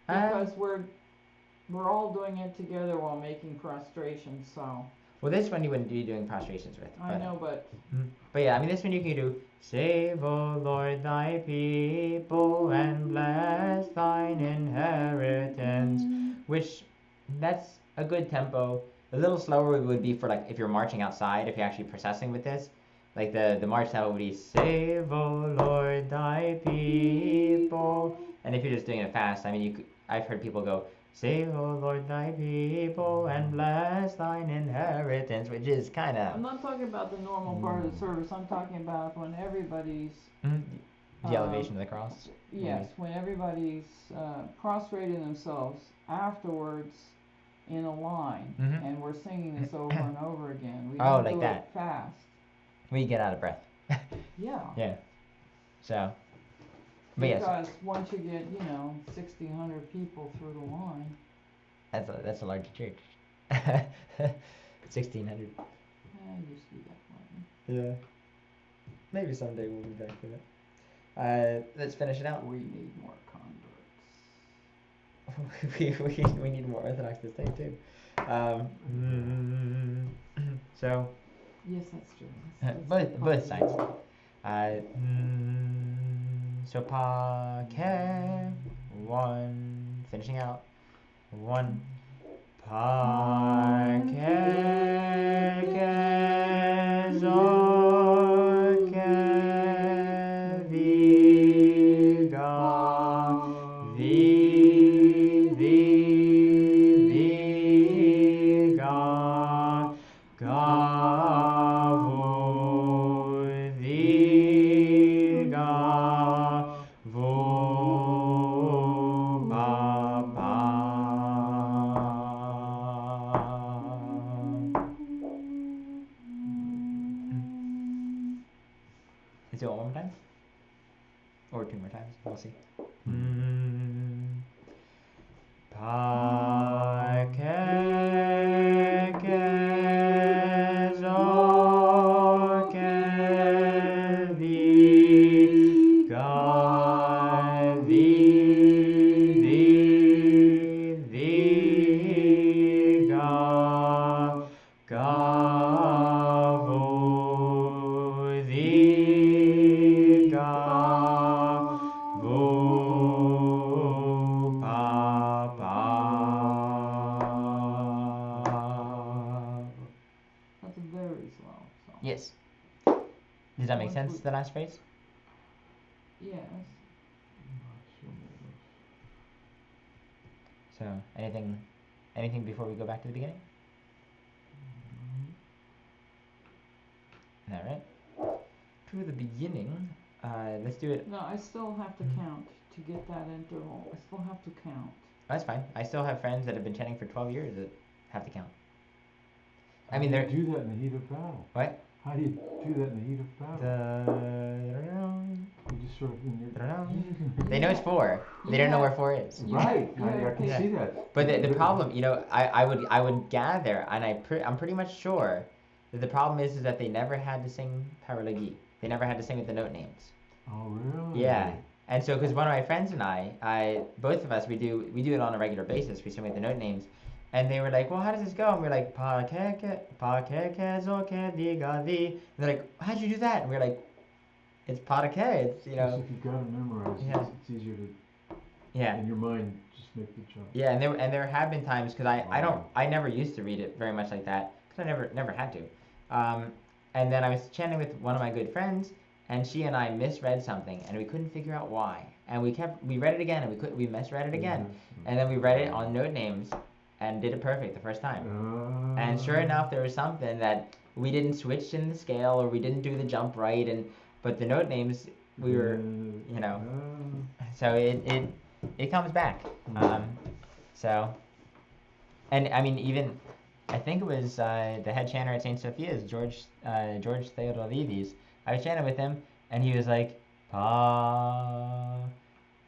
Because we're all doing it together while making prostration, so. Well, this one you wouldn't be doing prostrations with. I know, but. But yeah, I mean, this one you can do, save, O Lord, thy people, and bless thine inheritance, which, that's a good tempo. A little slower would be for, like, if you're marching outside, if you're actually processing with this. Like, the march tempo would be, save, O Lord, thy people. And if you're just doing it fast, I mean, I've heard people go, save, O Lord, thy people, and bless thine inheritance, which is kind of... I'm not talking about the normal part of the service. I'm talking about when everybody's... the elevation of the cross? Yes, when everybody's prostrating themselves afterwards in a line, and we're singing this over and over again. We don't like do that. it fast. We get out of breath. Yeah. Yeah. So... But because once you get, 1,600 people through the line. That's a large church. 1,600. Used to be that way. Yeah. Maybe someday we'll be back to that. Let's finish it out. We need more converts. we need more Orthodox this day too. So. Yes, that's true. Both sides. So pa ke 1, finishing out 1 pa ke zo ke vi ga vi ga Let's do it one more time. Or 2 more times. We'll see. Pa ke zo ke vi ga vi ga That's very slow. So. Yes. Does that make sense, the last phrase? Yes. So, anything before we go back to the beginning? Alright. To the beginning, let's do it. No, I still have to count to get that interval. I still have to count. That's fine. I still have friends that have been chanting for 12 years that have to count. How do you do that in the heat of battle? What? How do you do that in the heat of battle? You just sort of They know it's 4. They don't know where 4 is. Right. I can see that. But the problem, I would gather, and I'm pretty much sure that the problem is that they never had to sing paralegi. They never had to sing with the note names. Oh, really? Yeah. And so, because one of my friends and both of us, we do it on a regular basis. We sing with the note names. And they were like, well, how does this go? And we're like, pa ke zo ke di ga di. And they're like, how'd you do that? And we're like, it's pa ke. It's, If you've got to memorize, it's easier to, in your mind, just make the jump. Yeah, and there have been times, because I never used to read it very much like that, because I never had to. And then I was chanting with one of my good friends, and she and I misread something, and we couldn't figure out why. And we read it again, and we misread it again. And then we read it on note names, and did it perfect the first time. And sure enough, there was something that we didn't switch in the scale, or we didn't do the jump right, but the note names, we were, so it comes back. So, and I mean, even, I think it was the head chanter at St. Sophia's, George Theodolides. I was chanting with him, and he was like, pa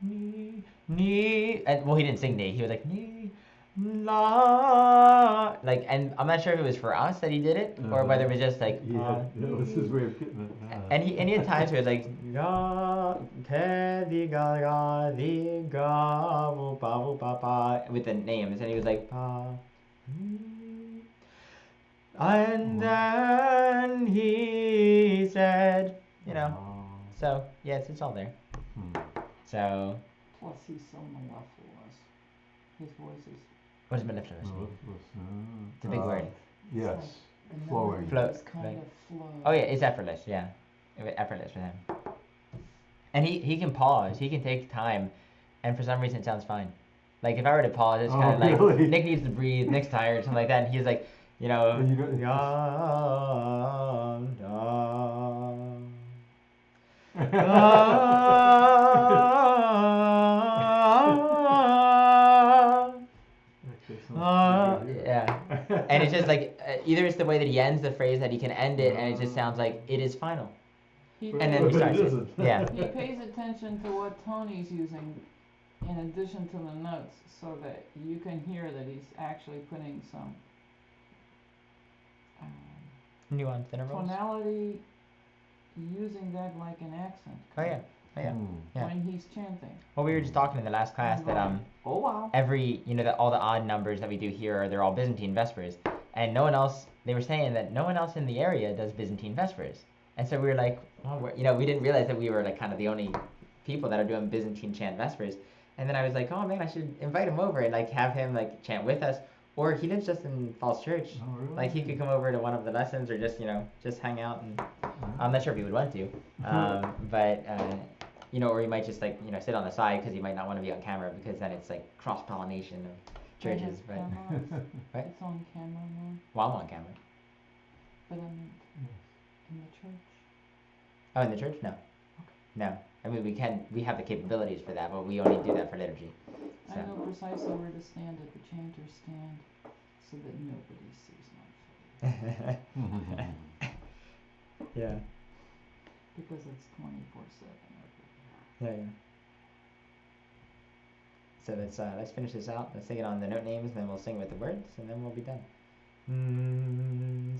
ni, ni, and well, he didn't sing ni. He was like ni, la, like, and I'm not sure if it was for us that he did it or whether it was just like. That was his way of getting it. And he had times where it was like ga te di ga di ga wo pa pa with the names, and he was like pa. And then he said, you know, so yeah, it's all there. So. Plus, he's so mellifluous. His voice is. What is mellifluous? It's a big word. Yes, Like flowing. Kind of flow. Oh yeah, it's effortless. Yeah, effortless for him. And he can pause. He can take time, and for some reason it sounds fine. Like if I were to pause, it's kind of like really? Nick needs to breathe, Nick's tired, something like that, and he's like, you know, yeah, and it's just like either it's the way that he ends the phrase that he can end it, and it just sounds like it is final, and then he starts it. Yeah. He pays attention to what Tony's using in addition to the notes, so that you can hear that he's actually putting some Nuance intervals. tonality, using that like an accent. Oh yeah. Yeah. When he's chanting. Well, we were just talking in the last class that oh wow. every that all the odd numbers that we do here they're all Byzantine Vespers, and no one else. They were saying that no one else in the area does Byzantine Vespers, and so we were like, well, we didn't realize that we were like kind of the only people that are doing Byzantine chant Vespers, and then I was like, oh man, I should invite him over and like have him like chant with us, or he lives just in Falls Church, like he could come over to one of the lessons or just just hang out, and I'm not sure if he would want to, but. Or he might just like sit on the side because he might not want to be on camera because then it's like cross pollination of churches. But what? It's on camera now. Well, I'm on camera. But I mean, in the church. Oh, in the church? No. Okay. No. I mean, we have the capabilities for that, but we only do that for liturgy. So. I know precisely where to stand at the chanter's stand, so that nobody sees my face. Yeah. Because it's 24/7. Yeah. So let's finish this out. Let's sing it on the note names, and then we'll sing with the words, and then we'll be done.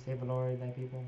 Save the Lord, thy people.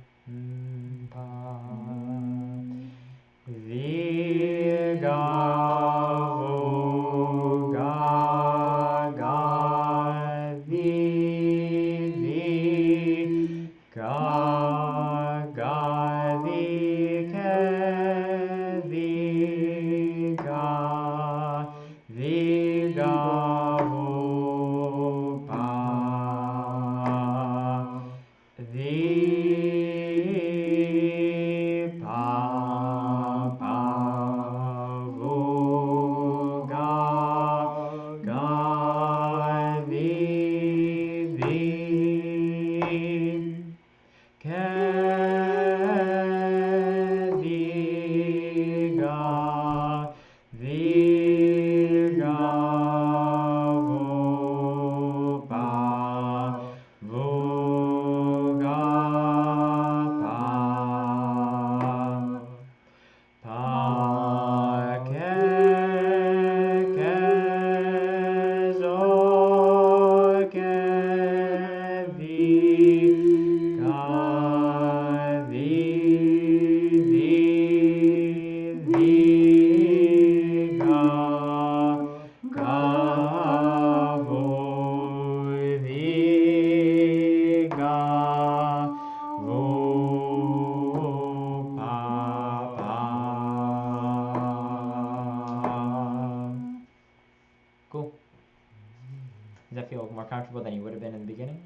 Comfortable than you would have been in the beginning.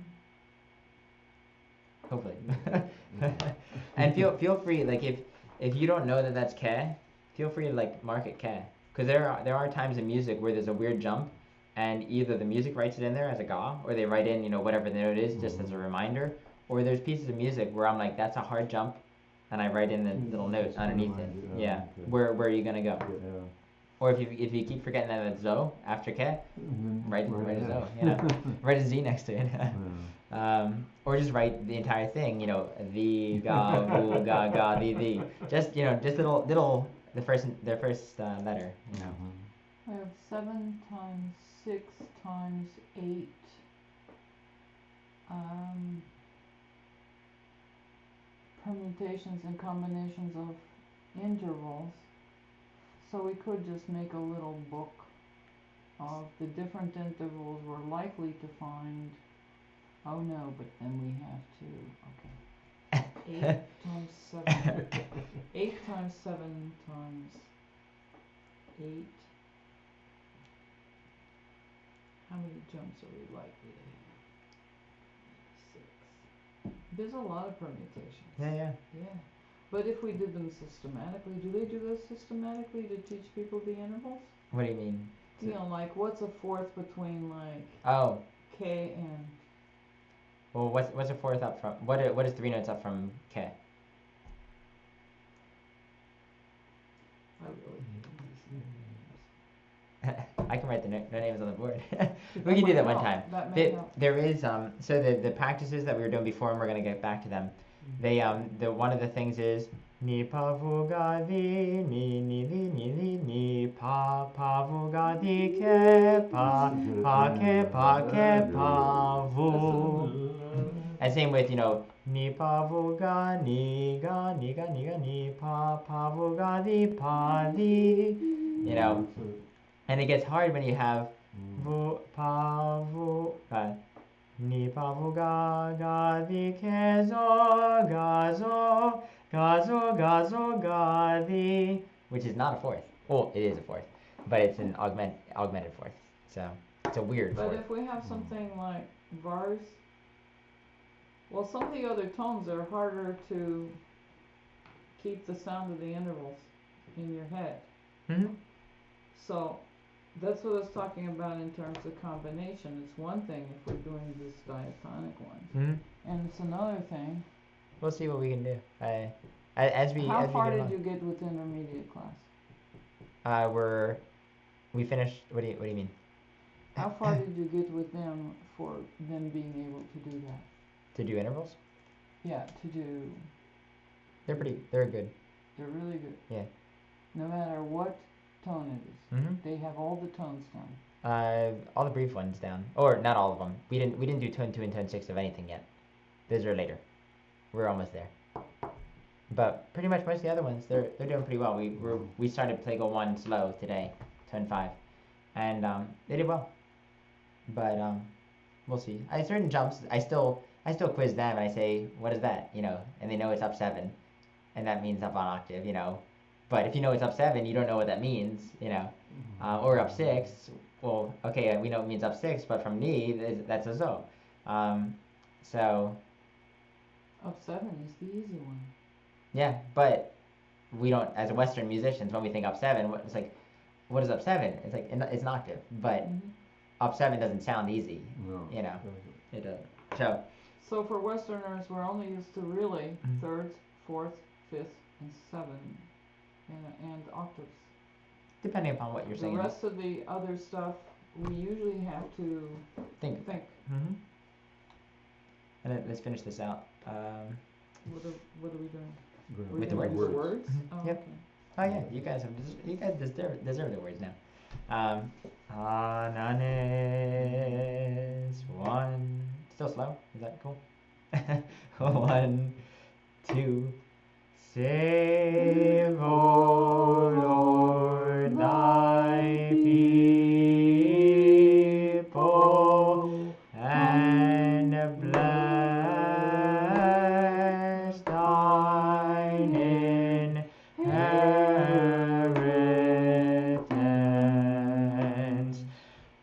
Hopefully. And feel free, like if you don't know that that's ke, feel free to like mark it ke, because there are times in music where there's a weird jump, and either the music writes it in there as a ga, or they write in whatever the note is just as a reminder, or there's pieces of music where I'm like that's a hard jump, and I write in the little note underneath it. Yeah. Okay. Where are you gonna go? Yeah. Or if you keep forgetting that it's zo after ke, write a zo, write a z next to it. Or just write the entire thing, the ga vu ga the. Just just little the first letter, I have 7 times 6 times 8. Permutations and combinations of intervals. So we could just make a little book of the different intervals we're likely to find. Oh no, but then we have to, okay. 8 times 7. 8 times 7 times 8. How many jumps are we likely to have? 6. There's a lot of permutations. Yeah. But if we did them systematically, do they do this systematically to teach people the intervals? What do you mean? You know, like what's a fourth between like K and... Well, what's a fourth up from... What is 3 notes up from K? I really hate these names. I can write the names on the board. We can do that one time. There is so the practices that we were doing before, and we're gonna get back to them. They the one of the things is ni pa vu ga di ni li ni pa vu ga di ke pa ke pa vu. And same with ni pa vu ga ni pa vu ga di pa di. And it gets hard when you have vu pa vu ni pa vu ga di ke zo ga di, which is not a fourth. Well, it is a fourth, but it's an augmented fourth. So it's a weird fourth. But if we have something like bars, well, some of the other tones are harder to keep the sound of the intervals in your head. Mm-hmm. So that's what I was talking about in terms of combination. It's one thing if we're doing this diatonic one, and it's another thing. We'll see what we can do. How far did you get with intermediate class? We finished. What do you mean? How far did you get with them for them being able to do that? To do intervals? Yeah, to do. They're good. They're really good. Yeah. No matter what tone it is. Mm-hmm. They have all the tones down. All the brief ones down, or not all of them. We didn't do tone 2 and tone 6 of anything yet. Those are later. We're almost there. But pretty much most of the other ones, they're doing pretty well. We started Plago 1 slow today, tone 5, and they did well. But we'll see. Certain jumps, I still quiz them and I say, what is that? And they know it's up 7, and that means up on octave. But if you know it's up 7, you don't know what that means, or up 6. Well, okay, we know it means up 6, but from me, that's a zo. So. Up 7 is the easy one. Yeah, but we don't, as Western musicians, when we think up 7, it's like, what is up 7? It's like, it's an octave, but up 7 doesn't sound easy, It doesn't. So for Westerners, we're only used to really thirds, fourths, fifths, and 7. And octaves. Depending upon what you're singing. The rest of the other stuff, we usually have to think. Mm-hmm. And then let's finish this out. What are we doing? With the words. Mm-hmm. Oh, yep. Okay. Oh yeah, you guys deserve the words now. Ananes 1. Still slow. Is that cool? 1, 2. Save, O Lord, thy people, and bless thine inheritance.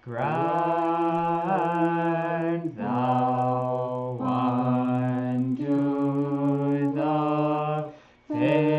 Grant thou unto the faithful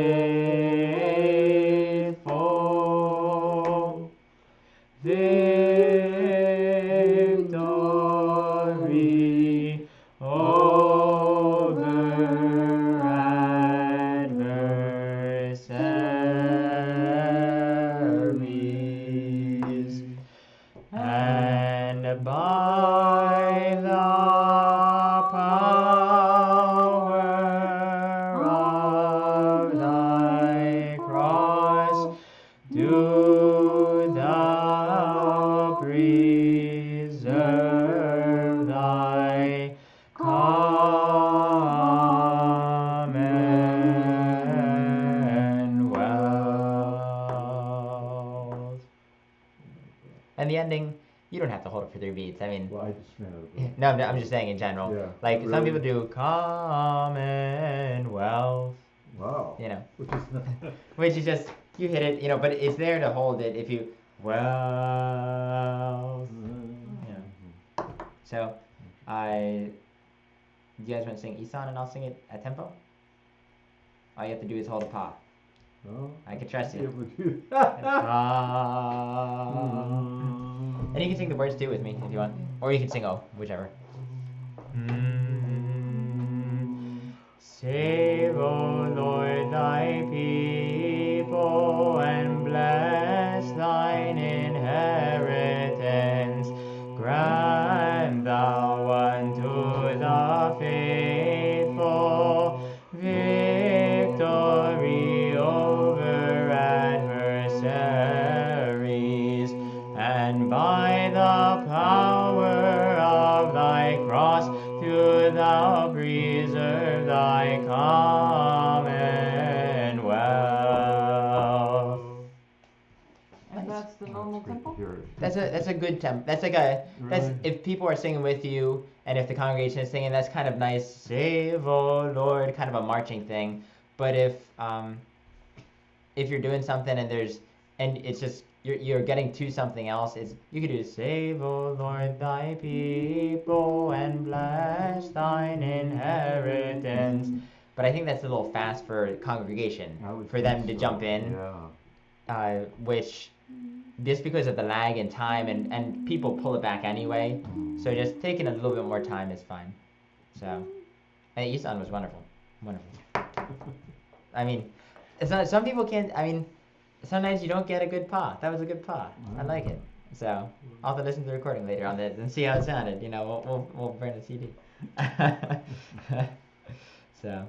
bending, you don't have to hold it for 3 beats. I mean, Well, I just ran out of breath. no, I'm just saying in general. Yeah. Like some Really? people do Commonwealth. Wow. You know, Which is not. which is just you hit it. You know, but it's there to hold it if you well. Yeah. So, do you guys want to sing Isan and I'll sing it at tempo? All you have to do is hold a pa. Oh, I can trust be you. able to do that. And you can sing the words too with me if you want, or you can sing O, whichever. Save, O Lord, thy people and bless thine inheritance. Grant thou unto the faithful victory over adversaries, and by the power of thy cross do thou preserve thy commonwealth. And that's the normal tempo? That's a good tempo. That's like a that's if people are singing with you and if the congregation is singing, that's kind of nice. Save, O Lord, kind of a marching thing. But if you're doing something and it's just you're getting to something else, you could do save, O Lord, thy people and bless thine inheritance. But I think that's a little fast for congregation for them to jump in. Yeah. Which just because of the lag in time and people pull it back anyway, so just taking a little bit more time is fine. So, and Isan was wonderful. I mean, it's not, some people can't. I mean, sometimes you don't get a good pa. That was a good pa. I like it. So I'll have to listen to the recording later on this and see how it sounded. You know, we'll burn a CD. So.